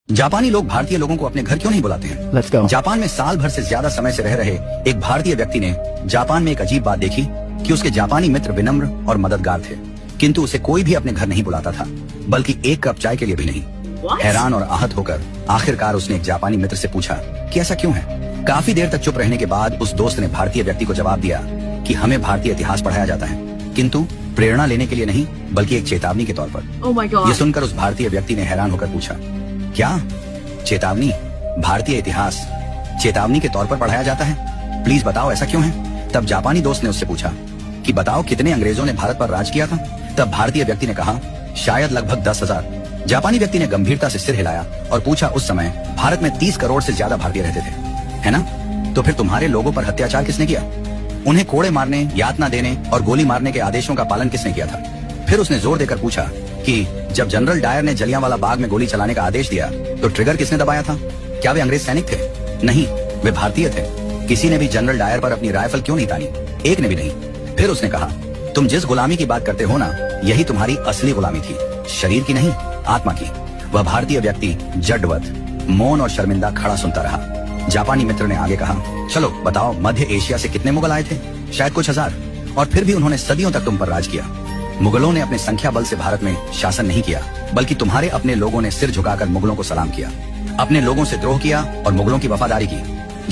जापानी लोग भारतीय लोगों को अपने घर क्यों नहीं बुलाते हैं? Let's go. जापान में साल भर से ज्यादा समय से रह रहे एक भारतीय व्यक्ति ने जापान में एक अजीब बात देखी कि उसके जापानी मित्र विनम्र और मददगार थे, किंतु उसे कोई भी अपने घर नहीं बुलाता था, बल्कि एक कप चाय के लिए भी नहीं। हैरान और आहत होकर आखिरकार उसने एक जापानी मित्र से पूछा कि ऐसा क्यों है। काफी देर तक चुप रहने के बाद उस दोस्त ने भारतीय व्यक्ति को जवाब दिया कि हमें भारतीय इतिहास पढ़ाया जाता है, किंतु प्रेरणा लेने के लिए नहीं, बल्कि एक चेतावनी के तौर पर। Oh my God. ये सुनकर उस भारतीय व्यक्ति ने हैरान होकर पूछा, क्या चेतावनी? भारतीय इतिहास चेतावनी के तौर पर पढ़ाया जाता है? प्लीज बताओ ऐसा क्यों है? तब जापानी दोस्त ने उससे पूछा कि बताओ कितने अंग्रेजों ने भारत पर राज किया था? तब भारतीय व्यक्ति ने कहा शायद लगभग 10,000। जापानी व्यक्ति ने गंभीरता से सिर हिलाया और पूछा उस समय भारत में 30 करोड़ से ज्यादा भारतीय रहते थे, है ना? तो फिर तुम्हारे लोगों पर अत्याचार किसने किया? उन्हें कोड़े मारने, यातना देने और गोली मारने के आदेशों का पालन किसने किया था? फिर उसने जोर देकर पूछा कि जब जनरल डायर ने जलियांवाला बाग में गोली चलाने का आदेश दिया तो ट्रिगर किसने दबाया था? क्या वे अंग्रेज सैनिक थे? नहीं, वे भारतीय थे। किसी ने भी जनरल डायर पर अपनी राइफल क्यों नहीं तानी? एक ने भी नहीं। फिर उसने कहा तुम जिस गुलामी की बात करते हो ना, यही तुम्हारी असली गुलामी थी, शरीर की नहीं, आत्मा की। वह भारतीय व्यक्ति जडवत मौन और शर्मिंदा खड़ा सुनता रहा। जापानी मित्र ने आगे कहा चलो बताओ मध्य एशिया से कितने मुगल आए थे? शायद कुछ हजार, और फिर भी उन्होंने सदियों तक तुम पर राज किया। मुगलों ने अपने संख्या बल से भारत में शासन नहीं किया, बल्कि तुम्हारे अपने लोगों ने सिर झुकाकर मुगलों को सलाम किया, अपने लोगों से द्रोह किया और मुगलों की वफादारी की,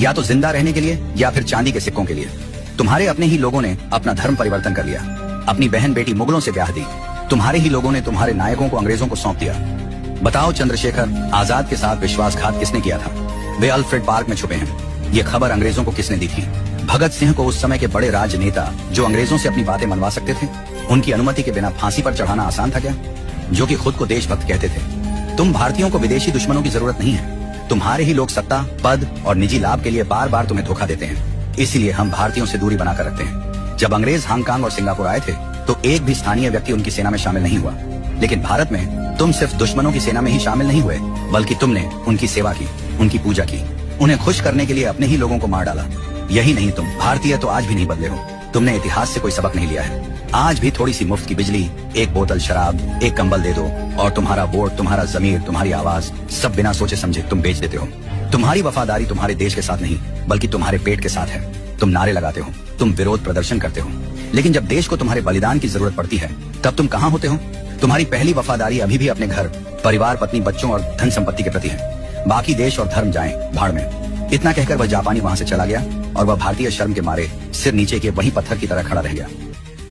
या तो जिंदा रहने के लिए या फिर चांदी के सिक्कों के लिए। तुम्हारे अपने ही लोगों ने अपना धर्म परिवर्तन कर लिया, अपनी बहन बेटी मुगलों से ब्याह दी। तुम्हारे ही लोगों ने तुम्हारे नायकों को अंग्रेजों को सौंप दिया। बताओ चंद्रशेखर आजाद के साथ विश्वासघात किसने किया था? वे अल्फ्रेड पार्क में छुपे हैं। ये खबर अंग्रेजों को किसने दी थी? भगत सिंह को, उस समय के बड़े राजनेता जो अंग्रेजों से अपनी बातें मनवा सकते थे, उनकी अनुमति के बिना फांसी पर चढ़ाना आसान था क्या? जो कि खुद को देशभक्त कहते थे। तुम भारतीयों को विदेशी दुश्मनों की जरूरत नहीं है। तुम्हारे ही लोग सत्ता, पद और निजी लाभ के लिए बार बार तुम्हें धोखा देते हैं। इसीलिए हम भारतीयों से दूरी बनाकर रखते हैं। जब अंग्रेज हांगकांग और सिंगापुर आए थे तो एक भी स्थानीय व्यक्ति उनकी सेना में शामिल नहीं हुआ, लेकिन भारत में तुम सिर्फ दुश्मनों की सेना में ही शामिल नहीं हुए, बल्कि तुमने उनकी सेवा की, उनकी पूजा की, उन्हें खुश करने के लिए अपने ही लोगों को मार डाला। यही नहीं, तुम भारतीय तो आज भी नहीं बदले हो। तुमने इतिहास से कोई सबक नहीं लिया है। आज भी थोड़ी सी मुफ्त की बिजली, एक बोतल शराब, एक कंबल दे दो और तुम्हारा वोट, तुम्हारा जमीर, तुम्हारी आवाज सब बिना सोचे समझे तुम बेच देते हो। तुम्हारी वफादारी तुम्हारे देश के साथ नहीं, बल्कि तुम्हारे पेट के साथ है। तुम नारे लगाते हो, तुम विरोध प्रदर्शन करते हो, लेकिन जब देश को तुम्हारे बलिदान की जरूरत पड़ती है तब तुम कहाँ होते हो? तुम्हारी पहली वफादारी अभी भी अपने घर, परिवार, पत्नी, बच्चों और धन संपत्ति के प्रति है। बाकी देश और धर्म जाएं भाड़ में। इतना कहकर वह जापानी वहां से चला गया और वह भारतीय शर्म के मारे सिर नीचे के वही पत्थर की तरह खड़ा रह गया।